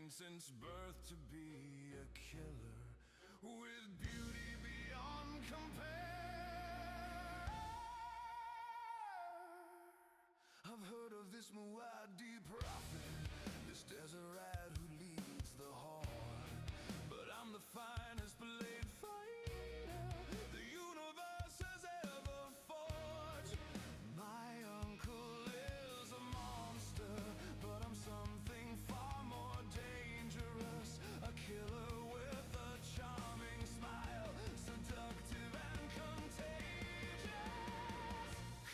trained since birth to be a killer, with beauty beyond compare. I've heard of this Muad'Dib prophet, this desert rat who leads the horde, but I'm the finest blade fighter the universe has ever forged. My uncle is a monster, but I'm something far more dangerous, a killer with a charming smile, seductive and contagious.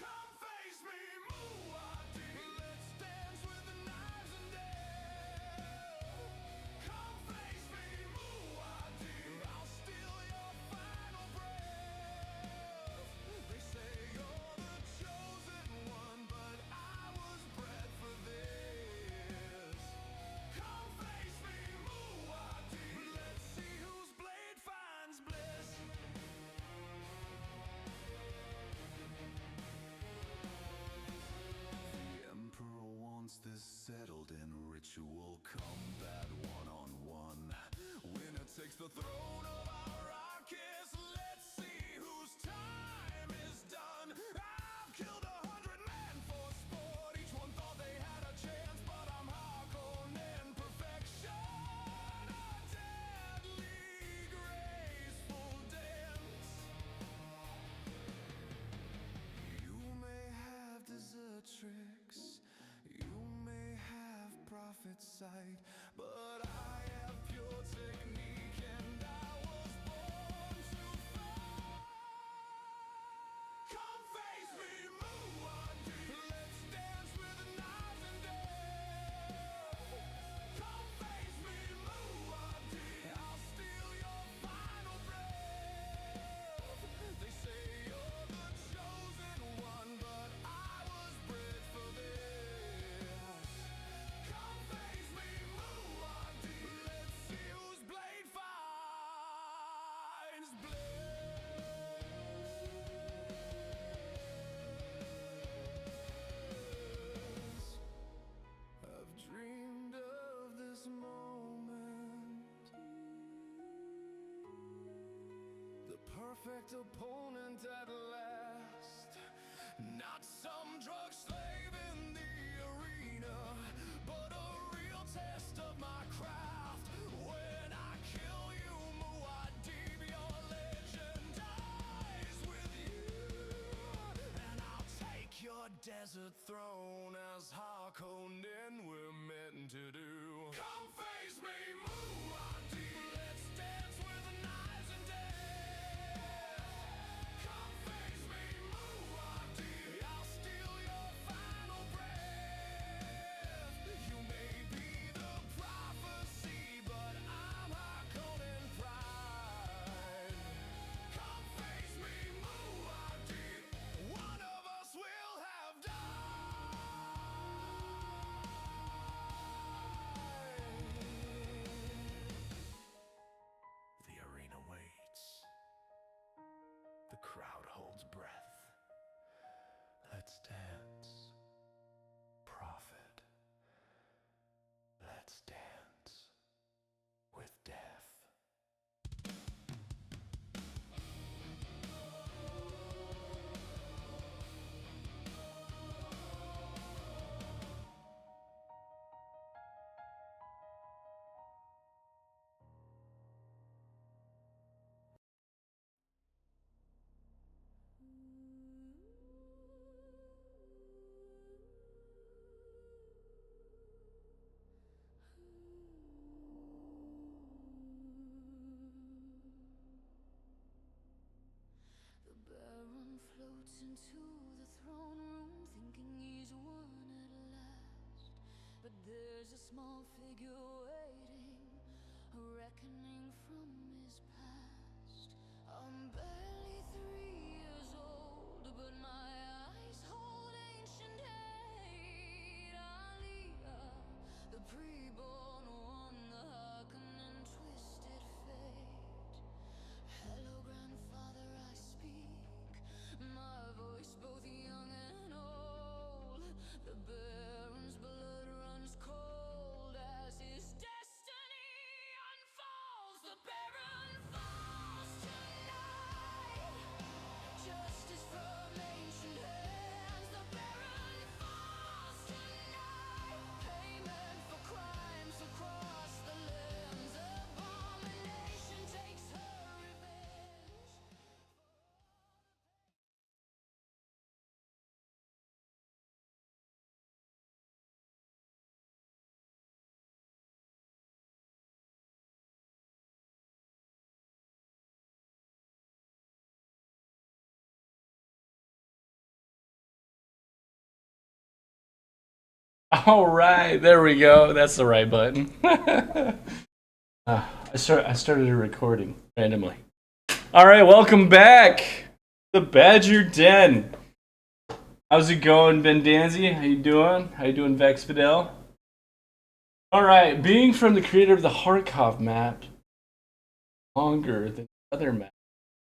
Come face me, Muad'Dib. Let's dance with the knives and nails. Come face me, Muad'Dib. I'll steal your final breath. They say you're the chosen one, but I was bred for this. Come face me, Muad'Dib. Let's see whose blade finds bliss. The Emperor wants this settled in ritual combat, one-on-one. Winner takes the throne of Arrakis. Let's see whose time is done. I've killed 100 men for sport. Each one thought they had a chance, but I'm Harkonnen perfection. A deadly, graceful dance. You may have desert tricks, you may have prophet sight, but I have pure technique and I was born to fight. Come face me, Muad'Dib. Let's dance with the knives and nails. Come face me, Muad'Dib. I'll steal your final breath. They say you're the chosen one, but I was bred for this. Come face me, Muad'Dib. Let's see whose blade finds bliss. I've dreamed of this moment, the perfect opponent at last. Not some drug slave in the arena, but a real test of my craft. When I kill you, Muad'Dib, your legend dies with you, and I'll take your desert throne as Harkonnen we're meant to do. Come face me, Muad'Dib. Let's dance with the knives and nails. Come face me, Muad'Dib. I'll steal your final breath. You may be the prophecy, but I'm Harkonnen pride. Come face me, Muad'Dib. One of us will have died. The arena waits. The crowd holds breath. Let's dance, prophet. Let's dance with death. The Baron floats into the throne room, thinking he's won at last. But there's a small figure waiting, a reckoning from his past. I'm barely 3 years old, but my eyes hold ancient hate. Aliyah, the preborn one, the Harkonnen twisted fate. Hello, grandfather, I speak, my voice both young and old. The Baron's blood runs cold as his destiny. All right, there we go. That's the right button. I started a recording randomly. All right, welcome back. The Badger Den. How's it going, Ben Danzy? How you doing? How you doing, Vex Fidel? All right, being from the creator of the Harkov map, longer than the other map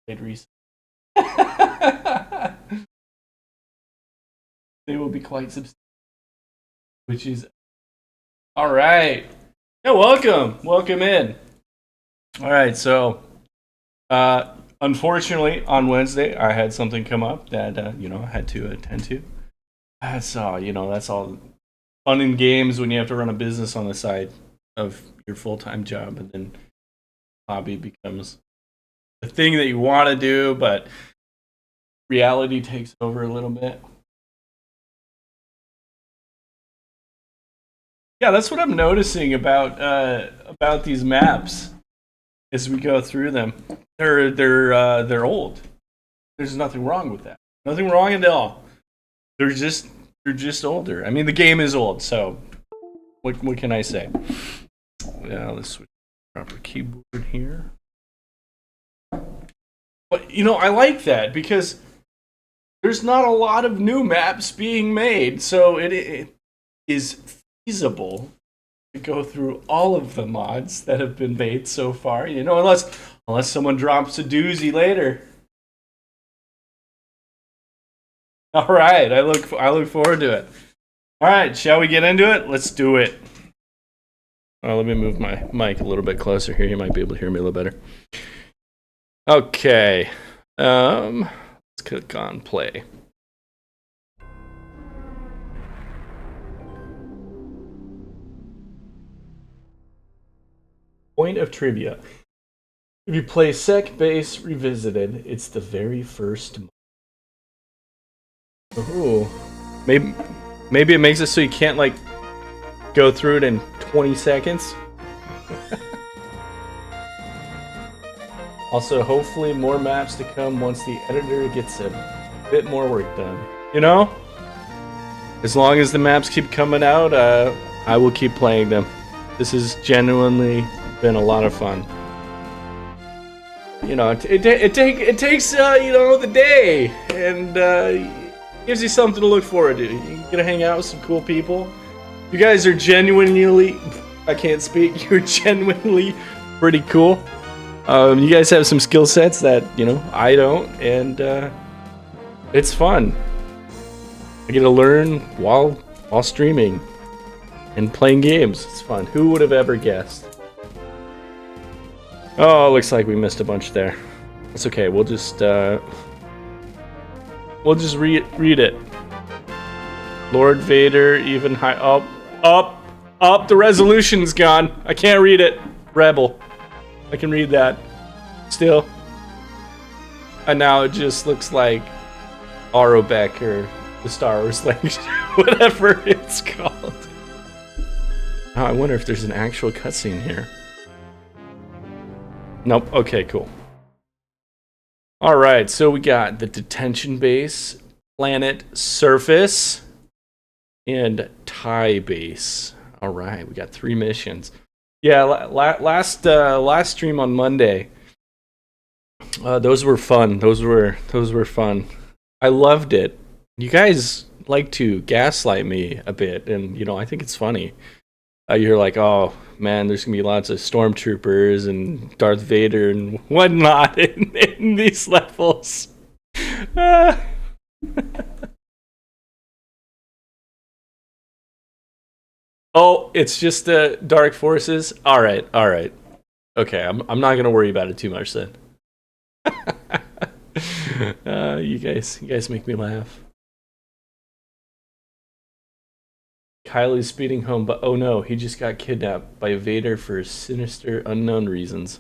played recently. They will be quite substantial, which is all right. Yeah, welcome in. All right, so unfortunately on Wednesday I had something come up that I had to attend to. So that's all fun and games when you have to run a business on the side of your full-time job, and then hobby becomes the thing that you want to do, but reality takes over a little bit. Yeah, that's what I'm noticing about these maps as we go through them. They're old. There's nothing wrong with that. Nothing wrong at all. They're just older. I mean, the game is old, so what can I say? Yeah, let's switch to the proper keyboard here. But I like that because there's not a lot of new maps being made, so it is feasible to go through all of the mods that have been made so far. Unless someone drops a doozy later. All right, I look forward to it. All right, shall we get into it? Let's do it. Let me move my mic a little bit closer here. You might be able to hear me a little better. Okay. Let's click on play. Point of trivia. If you play Sec Base Revisited, it's the very first. Ooh. Maybe it makes it so you can't go through it in 20 seconds. Also, hopefully more maps to come once the editor gets a bit more work done. As long as the maps keep coming out, I will keep playing them. This has genuinely been a lot of fun. It takes the day and gives you something to look forward to. You get to hang out with some cool people. You guys are genuinely, I can't speak. You're genuinely pretty cool. You guys have some skill sets that I don't, and it's fun. I get to learn while streaming and playing games. It's fun. Who would have ever guessed? Oh, looks like we missed a bunch there. It's okay. We'll just read it. Lord Vader, even high up. The resolution's gone. I can't read it. Rebel. I can read that. Still. And now it just looks like Arobek or the Star Wars language, whatever it's called. Oh, I wonder if there's an actual cutscene here. Nope. Okay, cool. Alright, so we got the Detention Base, Planet Surface, and TIE Base. Alright, we got 3 missions. Yeah, last stream on Monday, those were fun. Those were fun. I loved it. You guys like to gaslight me a bit, and I think it's funny. You're like, oh man, there's gonna be lots of stormtroopers and Darth Vader and whatnot in these levels. Oh, it's just the Dark Forces. All right. Okay, I'm not gonna worry about it too much then. You guys make me laugh. Kylie's speeding home, but oh no, he just got kidnapped by Vader for sinister, unknown reasons.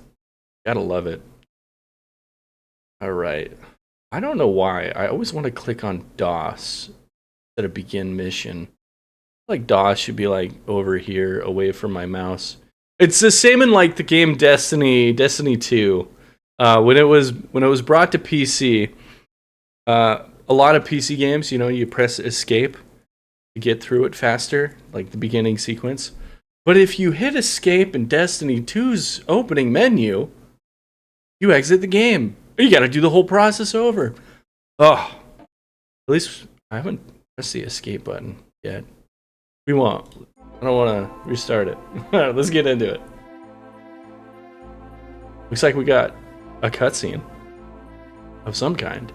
Gotta love it. Alright. I don't know why. I always want to click on DOS instead of begin mission. Like DOS should be over here, away from my mouse. It's the same in the game Destiny 2. When it was brought to PC, a lot of PC games, you press escape. to get through it faster, like the beginning sequence. But if you hit escape in Destiny 2's opening menu, you exit the game. You gotta do the whole process over. Oh, at least I haven't pressed the escape button yet. We won't. I don't want to restart it. Alright, let's get into it. Looks like we got a cutscene of some kind.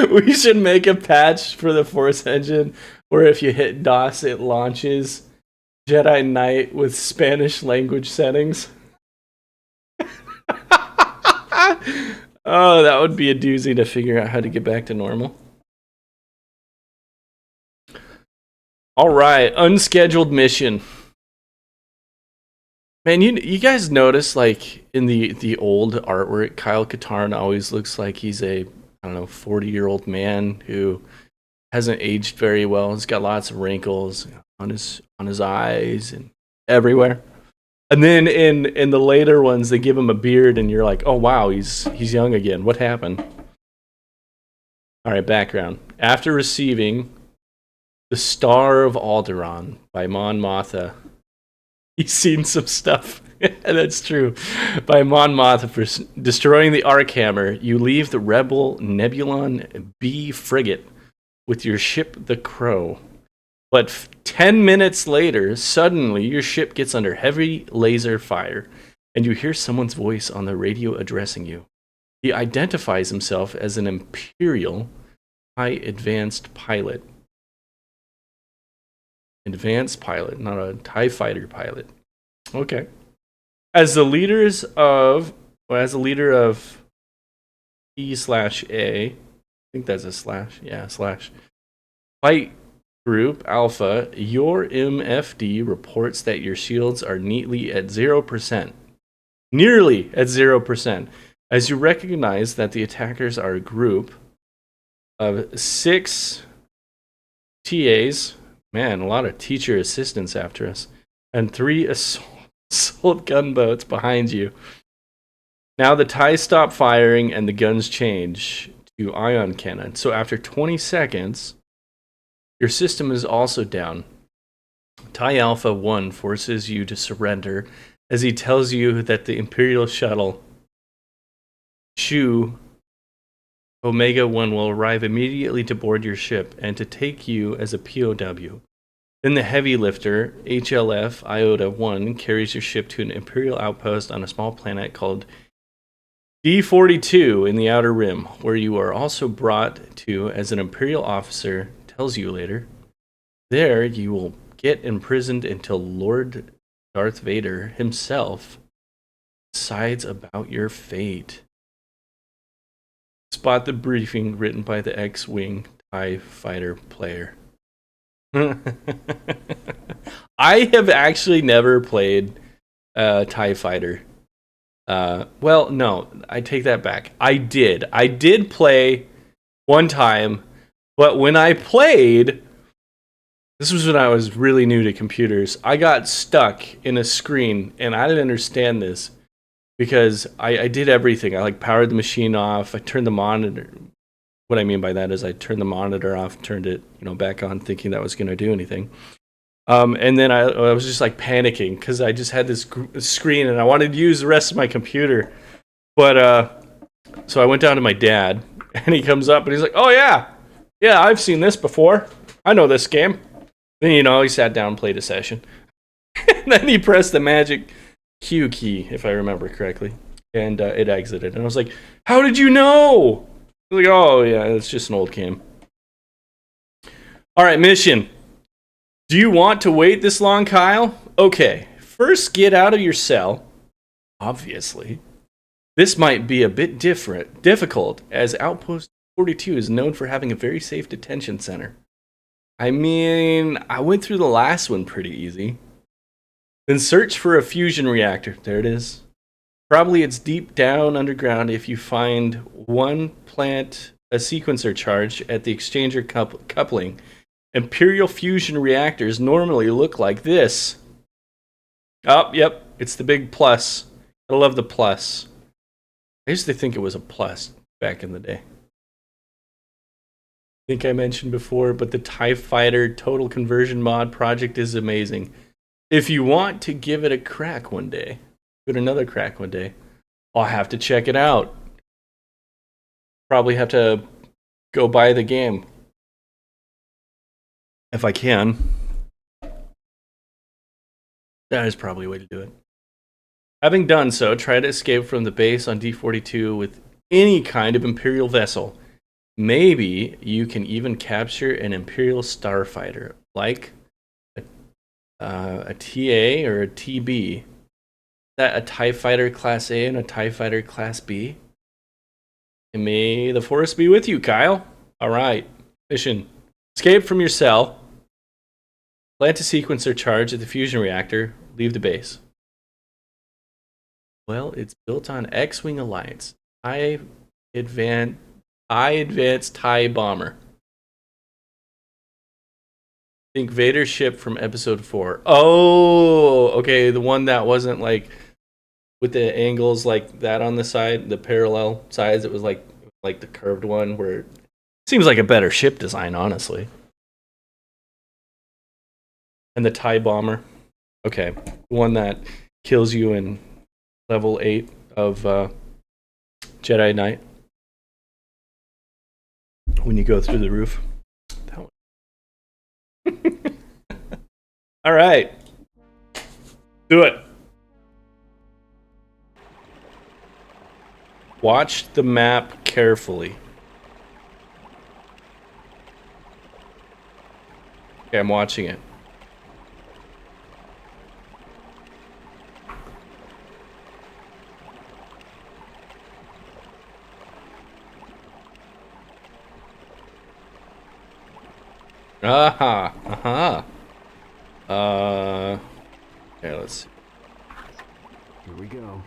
We should make a patch for the Force engine where if you hit DOS, it launches Jedi Knight with Spanish language settings. Oh, that would be a doozy to figure out how to get back to normal. All right, unscheduled mission. Man, you guys notice, like, in the old artwork, Kyle Katarn always looks like he's a, I don't know, 40-year-old man who hasn't aged very well. He's got lots of wrinkles on his eyes and everywhere. And then in the later ones, they give him a beard, and you're like, oh wow, he's young again. What happened? All right, background. After receiving the Star of Alderaan by Mon Mothma, he's seen some stuff. That's true. By Mon Mothma for destroying the Arkhammer, you leave the rebel Nebulon B frigate with your ship, the Crow. But 10 minutes later, suddenly your ship gets under heavy laser fire, and you hear someone's voice on the radio addressing you. He identifies himself as an Imperial High Advanced Pilot. Advanced pilot, not a TIE fighter pilot. Okay. As the leader of E/A, I think that's a slash. Yeah, slash. Fight Group Alpha, your MFD reports that your shields are neatly at 0%. Nearly at 0%. As you recognize that the attackers are a group of 6 TAs, man, a lot of teacher assistants after us, and 3 assault gunboats behind you. Now the TIEs stop firing and the guns change to ion cannon. So after 20 seconds, your system is also down. TIE Alpha 1 forces you to surrender as he tells you that the Imperial shuttle Shu Omega 1 will arrive immediately to board your ship and to take you as a POW. Then the heavy lifter HLF Iota 1 carries your ship to an Imperial outpost on a small planet called D42 in the Outer Rim, where you are also brought to as an Imperial officer tells you later. There you will get imprisoned until Lord Darth Vader himself decides about your fate. Spot the briefing written by the X-Wing TIE fighter player. I have actually never played TIE fighter. Well, no, I take that back. I did play one time, but when I played, this was when I was really new to computers, I got stuck in a screen, and I didn't understand this because I did everything. I powered the machine off, I turned the monitor. What I mean by that is I turned the monitor off, turned it back on, thinking that was going to do anything. And then I was just panicking because I just had this screen and I wanted to use the rest of my computer. But so I went down to my dad, and he comes up and he's like, "Oh yeah, I've seen this before. I know this game." Then he sat down and played a session. And then he pressed the magic Q key, if I remember correctly, and it exited. And I was like, "How did you know?" He's like, "Oh yeah, it's just an old game." All right, mission. Do you want to wait this long, Kyle? Okay, first get out of your cell. Obviously. This might be a bit difficult, as Outpost 42 is known for having a very safe detention center. I mean, I went through the last one pretty easy. Then search for a fusion reactor. There it is. Probably it's deep down underground if you find one plant a sequencer charge at the exchanger coupling. Imperial fusion reactors normally look like this. Oh, yep, it's the big plus. I love the plus. I used to think it was a plus back in the day. I think I mentioned before, but the TIE Fighter Total Conversion mod project is amazing. If you want to give it a crack one day, give it another crack one day, I'll have to check it out. Probably have to go buy the game. If I can. That is probably a way to do it. Having done so, try to escape from the base on D42 with any kind of Imperial vessel. Maybe you can even capture an Imperial starfighter, like a TA or a TB. That a TIE Fighter Class A and a TIE Fighter Class B? And may the Force be with you, Kyle. Alright, mission. Escape from your cell. Plant a sequencer charge at the fusion reactor. Leave the base. Well, it's built on X-Wing Alliance. TIE Advanced TIE Bomber. Think Vader's ship from episode 4. Oh, okay, the one that wasn't like with the angles like that on the side, the parallel sides. It was like the curved one where it seems like a better ship design, honestly. And the TIE Bomber. Okay, the one that kills you in level 8 of Jedi Knight. When you go through the roof. That one. All right. Do it. Watch the map carefully. Okay, I'm watching it. Aha, aha. Okay, let's see. Here we go.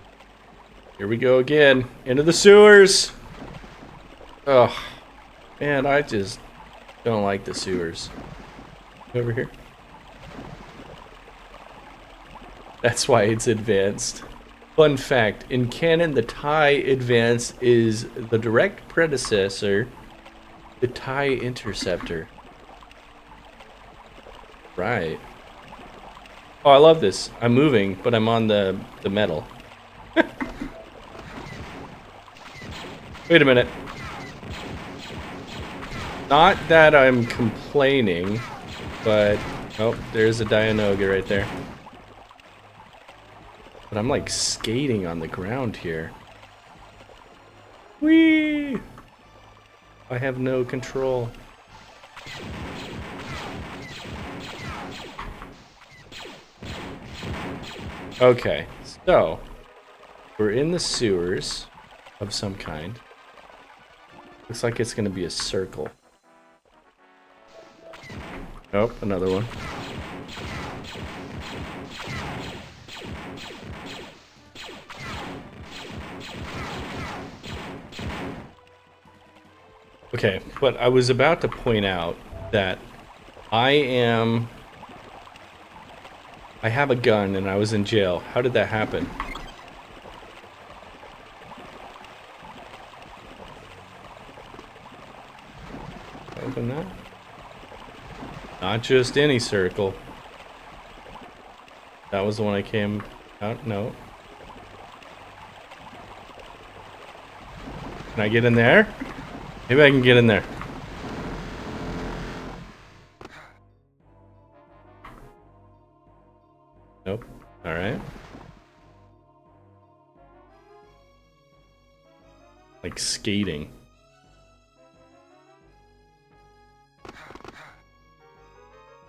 Here we go again. Into the sewers. Oh, man, I just don't like the sewers. Over here. That's why it's advanced. Fun fact, in canon, the TIE Advanced is the direct predecessor, the TIE Interceptor. Right. Oh, I love this. I'm moving, but I'm on the metal. Wait a minute. Not that I'm complaining, but... Oh, there's a Dianoga right there. But I'm like skating on the ground here. Whee! I have no control. Okay, so we're in the sewers of some kind. Looks like it's going to be a circle. Nope, another one. Okay, but I was about to point out that I have a gun and I was in jail. How did that happen? Open that. Not just any circle. That was the one I came out. No. Can I get in there? Maybe I can get in there. Nope. Alright. Like skating.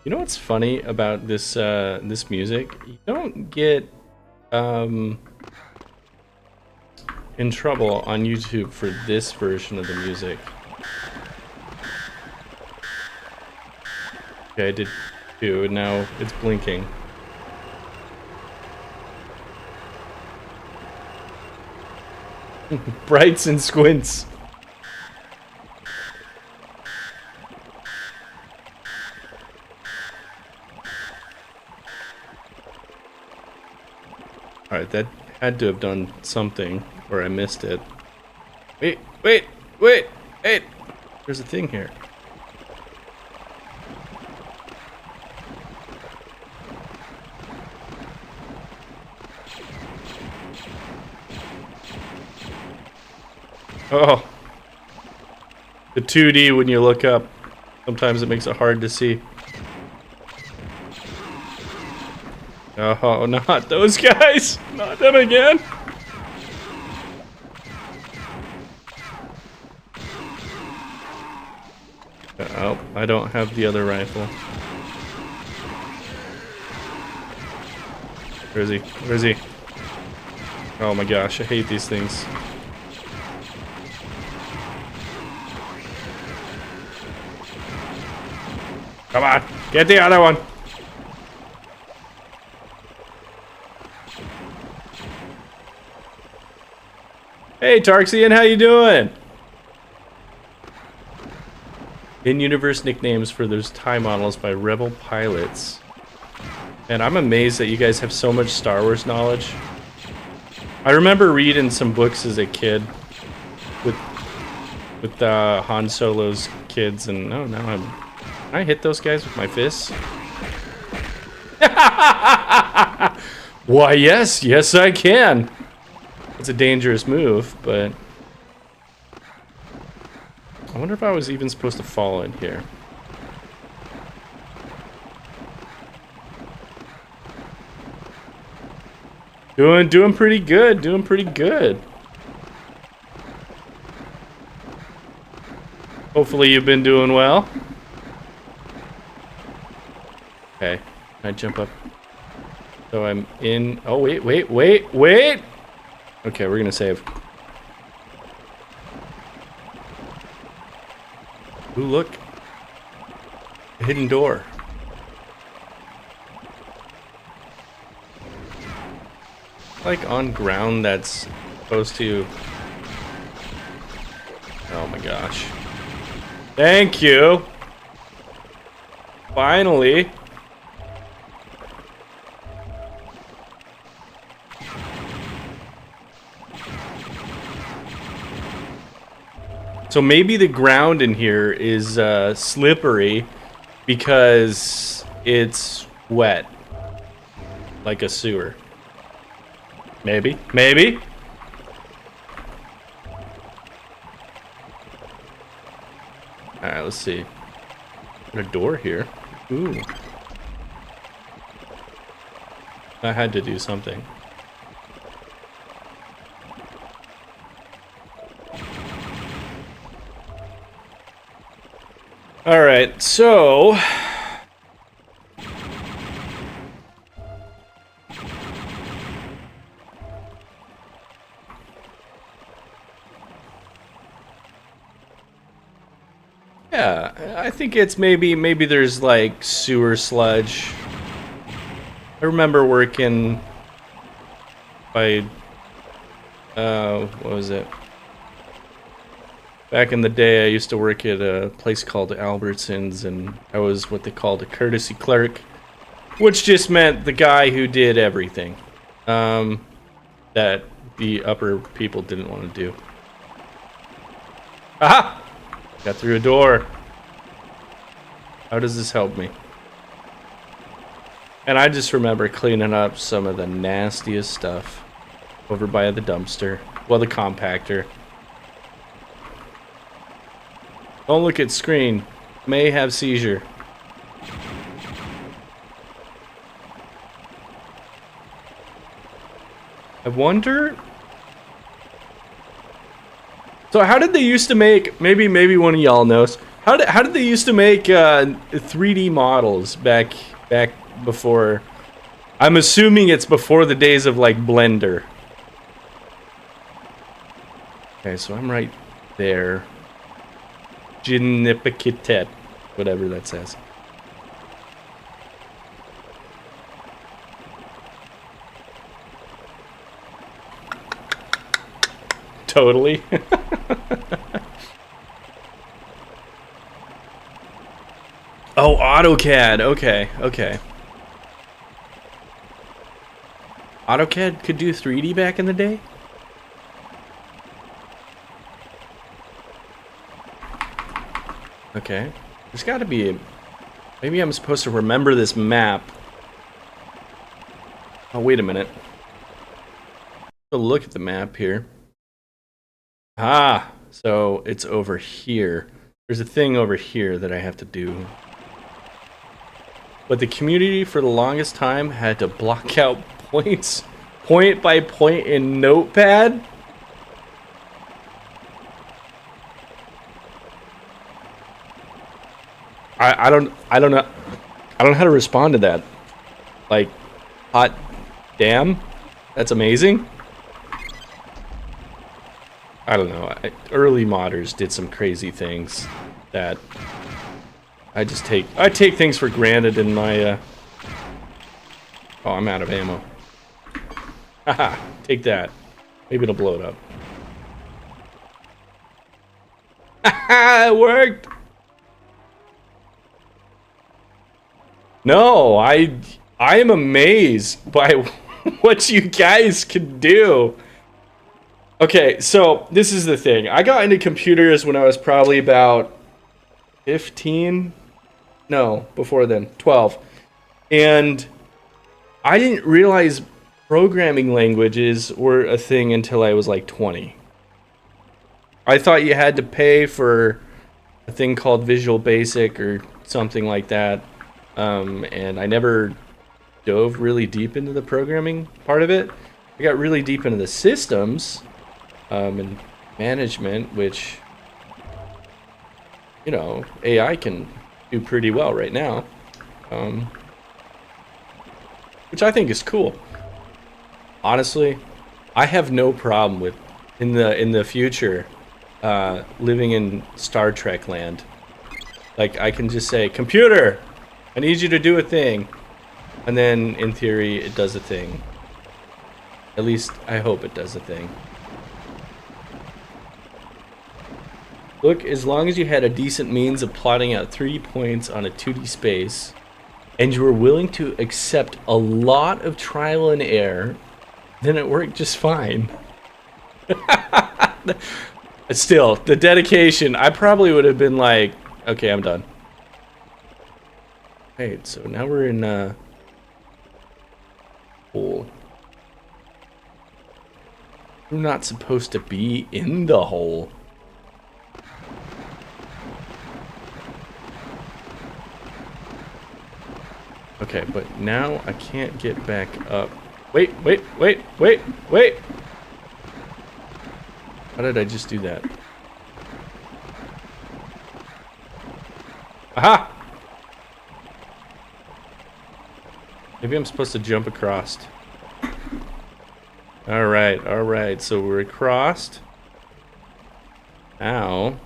You know what's funny about this this music? You don't get in trouble on YouTube for this version of the music. Okay, I did 2, and now it's blinking. Brights and squints. That had to have done something, or I missed it. Wait! Hey! There's a thing here. Oh. The 2D when you look up, sometimes it makes it hard to see. Oh, not those guys! Not them again! Oh, I don't have the other rifle. Where is he? Where is he? Oh my gosh, I hate these things. Come on, get the other one! Hey Tarxian, how you doing? In-universe nicknames for those TIE models by Rebel pilots. And I'm amazed that you guys have so much Star Wars knowledge. I remember reading some books as a kid with Han Solo's kids, and oh, now can I hit those guys with my fists? Why, yes I can. It's a dangerous move, but I wonder if I was even supposed to fall in here. Doing pretty good, doing pretty good. Hopefully you've been doing well. Okay, I jump up. So I'm in. Oh, wait. Okay, we're gonna save. Ooh, look. A hidden door. Like on ground that's supposed to... Oh my gosh. Thank you! Finally! So maybe the ground in here is slippery because it's wet. Like a sewer. Maybe. Alright, let's see. Got a door here. Ooh. I had to do something. Alright, so... yeah, I think it's maybe there's like sewer sludge. I remember working by... what was it? Back in the day, I used to work at a place called Albertsons, and I was what they called a courtesy clerk, which just meant the guy who did everything that the upper people didn't want to do. Aha! Got through a door. How does this help me? And I just remember cleaning up some of the nastiest stuff over by the dumpster. Well, the compactor. Don't look at screen. May have seizure. I wonder... So how did they used to make... Maybe one of y'all knows. How did they used to make 3D models back before... I'm assuming it's before the days of like Blender. Okay, so I'm right there. Jinipikitet, whatever that says. Totally. Oh, AutoCAD. Okay. AutoCAD could do 3D back in the day? Okay. There's got to be a... Maybe I'm supposed to remember this map. Oh, wait a minute. I'll look at the map here. Ah, so it's over here. There's a thing over here that I have to do. But the community for the longest time had to block out points, point by point in Notepad. I don't know. I don't know how to respond to that. Like, hot damn, that's amazing. I don't know. Early modders did some crazy things that I take things for granted in my oh, I'm out of ammo. Haha, take that. Maybe it'll blow it up. Haha, it worked. No, I am amazed by what you guys can do. Okay, so this is the thing. I got into computers when I was probably about 15. No, before then, 12. And I didn't realize programming languages were a thing until I was like 20. I thought you had to pay for a thing called Visual Basic or something like that. And I never dove really deep into the programming part of it. I got really deep into the systems and management, which, you know, AI can do pretty well right now, which I think is cool. Honestly, I have no problem with in the future living in Star Trek land. Like, I can just say, computer, I need you to do a thing, and then in theory it does a thing. At least I hope it does a thing. Look, as long as you had a decent means of plotting out 3D points on a 2D space, and you were willing to accept a lot of trial and error, then it worked just fine. Still, the dedication, I probably would have been like, okay, I'm done. Right, so now we're in hole. We're not supposed to be in the hole. Okay, but now I can't get back up. Wait. How did I just do that? Aha! Maybe I'm supposed to jump across. Alright, so we're across. Now,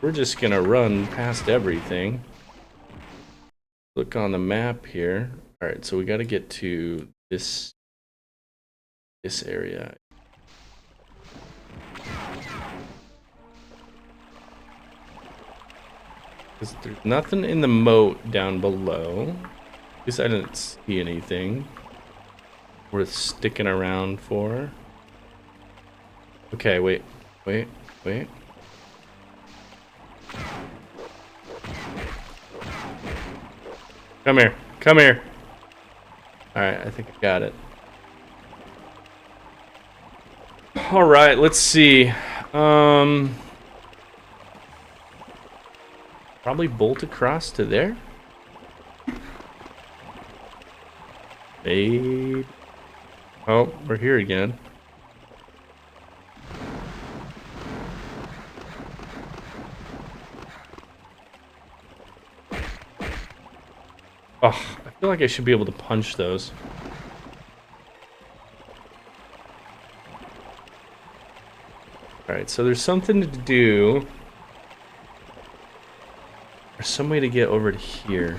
we're just gonna run past everything. Look on the map here. Alright, so we gotta get to this area. Because there's nothing in the moat down below. At least I didn't see anything worth sticking around for. Okay, wait. Come here. Alright, I think I got it. Alright, let's see. Probably bolt across to there. Maybe. Oh, we're here again. Oh, I feel like I should be able to punch those. Alright, so there's something to do. There's some way to get over to here.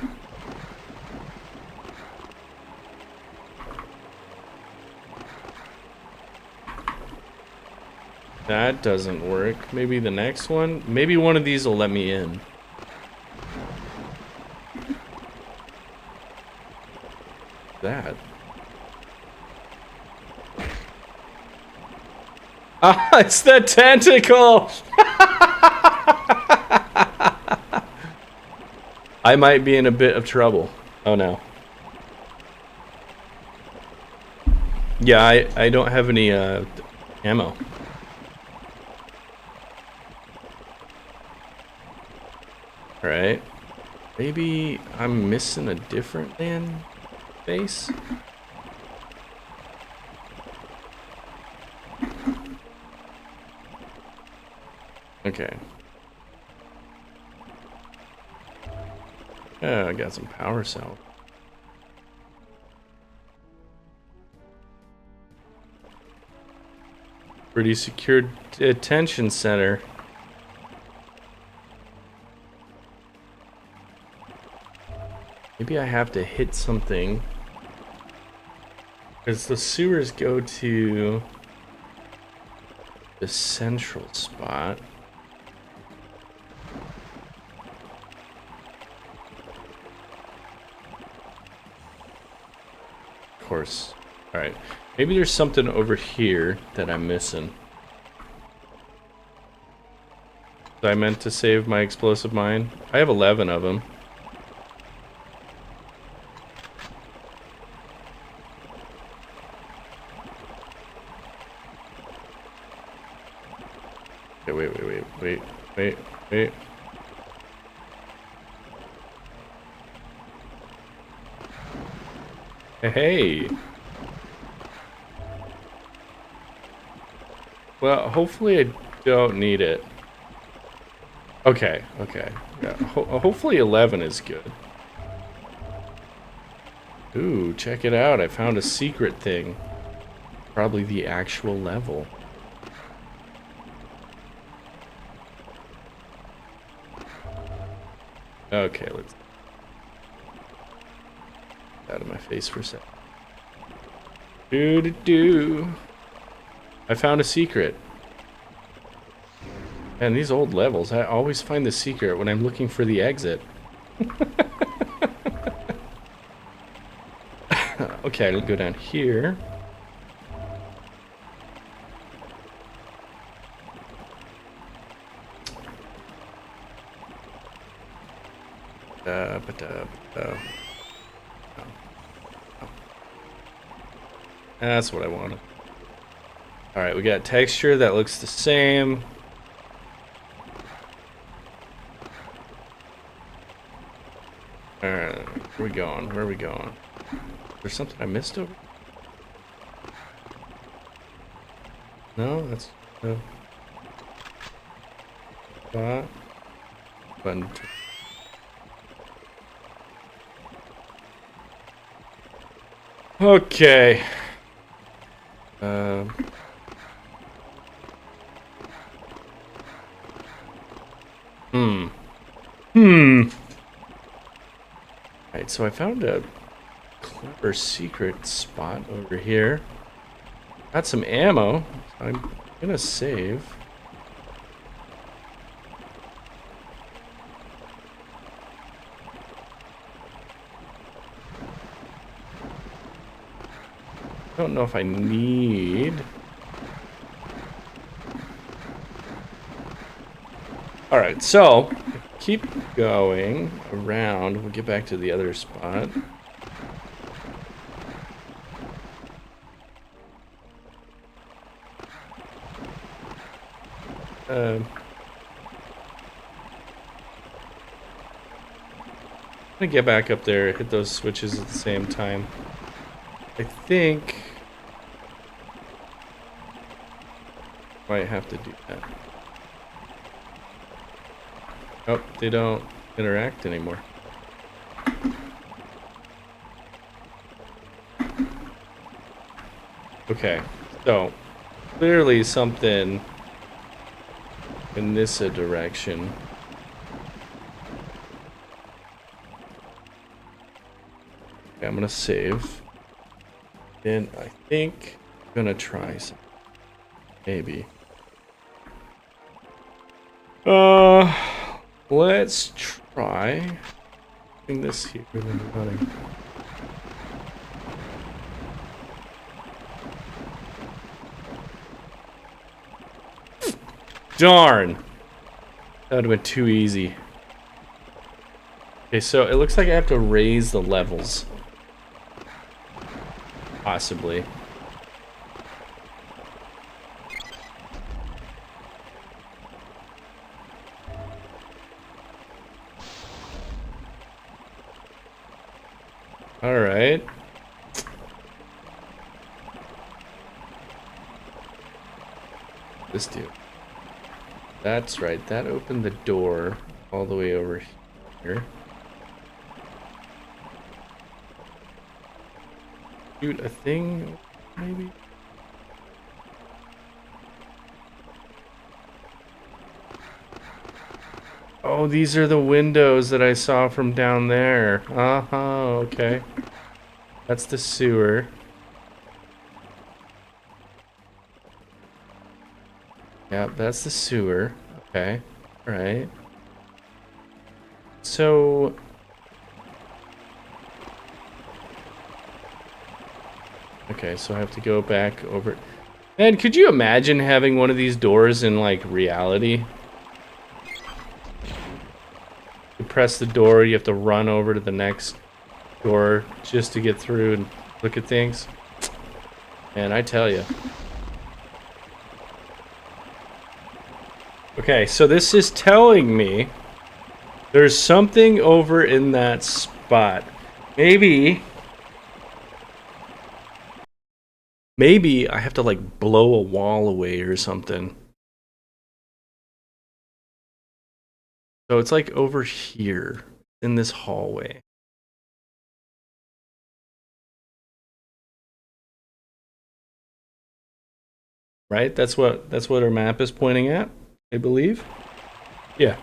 That doesn't work. Maybe the next one? Maybe one of these will let me in. That. Ah, it's the tentacle! I might be in a bit of trouble. Oh no. Yeah, I don't have any ammo. Alright. Maybe I'm missing a different land base? Okay. I got some power cells. Pretty secure detention center. Maybe I have to hit something. Because the sewers go to the central spot. Of course. Alright. Maybe there's something over here that I'm missing. I meant to save my explosive mine. I have 11 of them. Okay, wait. Hey. Well, hopefully I don't need it. Okay. Yeah, hopefully 11 is good. Ooh, check it out. I found a secret thing. Probably the actual level. Okay, let's... out of my face for a sec. I found a secret. And these old levels, I always find the secret when I'm looking for the exit. Okay, I'll go down here. That's what I wanted. Alright, we got texture that looks the same. Alright, where are we going? There's something I missed over? No, that's no. Button. Okay. Alright, so I found a clever secret spot over here. Got some ammo. So I'm gonna save. I don't know if I need... Alright, so keep going around. We'll get back to the other spot. I'm gonna get back up there, hit those switches at the same time. I think might have to do that. Oh, they don't interact anymore. Okay, so clearly something in this direction. Okay, I'm gonna save. Then I think I'm gonna try some. Maybe. Let's try doing this here. Darn. That would have been too easy. Okay, so it looks like I have to raise the levels. Possibly. All right. This dude. That's right. That opened the door all the way over here. Shoot a thing, maybe? Oh, these are the windows that I saw from down there. Uh-huh, okay. That's the sewer. Yeah, that's the sewer. Okay, alright. So... Okay, so I have to go back over... Man, could you imagine having one of these doors in, like, reality? You press the door, you have to run over to the next door just to get through and look at things. Man, I tell you. Okay, so this is telling me there's something over in that spot. Maybe I have to, like, blow a wall away or something. So it's like over here in this hallway. Right? That's what our map is pointing at, I believe. Yeah.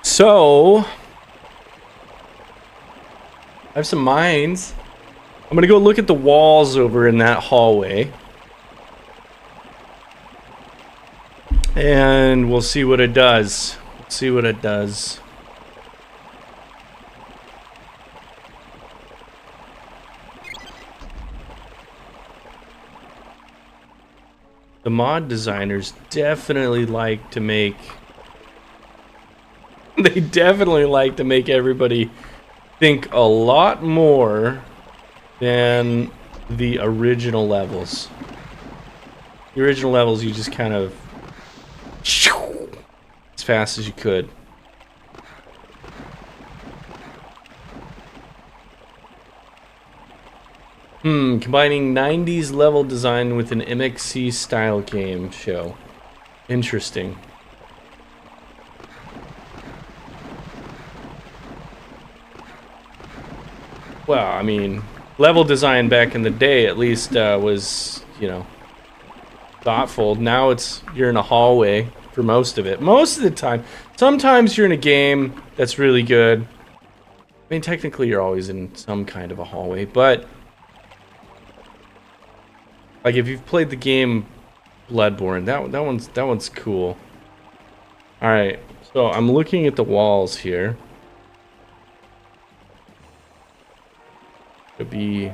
So I have some mines. I'm gonna go look at the walls over in that hallway. And we'll see what it does. See what it does. The mod designers definitely like to make... They definitely like to make everybody think a lot more than the original levels. The original levels you just kind of... as fast as you could. Combining 90s level design with an MXC style game show. Interesting. Well, I mean, level design back in the day at least was, you know, thoughtful. Now it's, you're in a hallway for most of it. Most of the time. Sometimes you're in a game that's really good. I mean, technically you're always in some kind of a hallway, but... like, if you've played the game Bloodborne, that one's cool. Alright, so I'm looking at the walls here. Could be...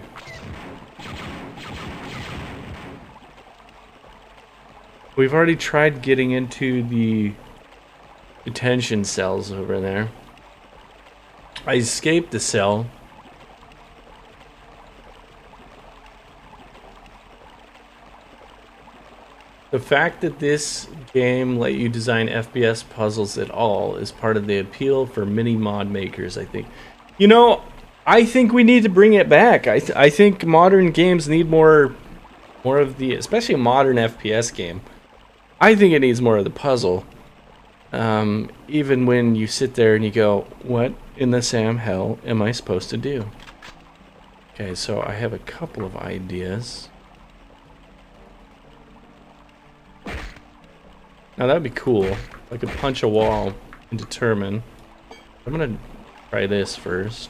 we've already tried getting into the detention cells over there. I escaped the cell. The fact that this game let you design FPS puzzles at all is part of the appeal for many mod makers, I think. You know, I think we need to bring it back. I think modern games need more of the, especially a modern FPS game. I think it needs more of the puzzle. Even when you sit there and you go, what in the Sam hell am I supposed to do? Okay, so I have a couple of ideas. Now that'd be cool. I could punch a wall and determine. I'm gonna try this first.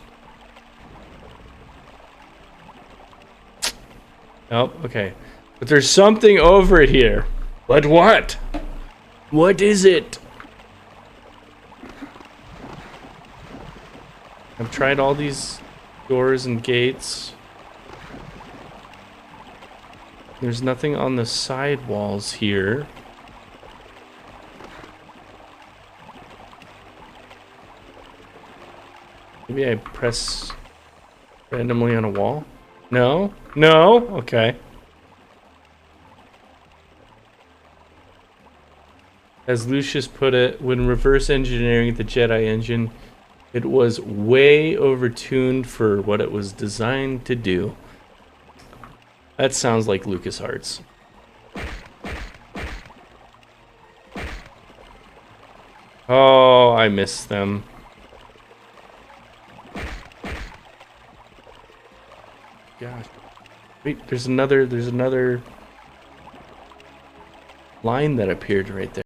Oh, okay. But there's something over here. But what? What is it? I've tried all these doors and gates. There's nothing on the side walls here. Maybe I press randomly on a wall? No? No? Okay. As Lucius put it, when reverse engineering the Jedi engine, it was way overtuned for what it was designed to do. That sounds like LucasArts. Oh, I missed them. Gosh. Wait, there's another line that appeared right there.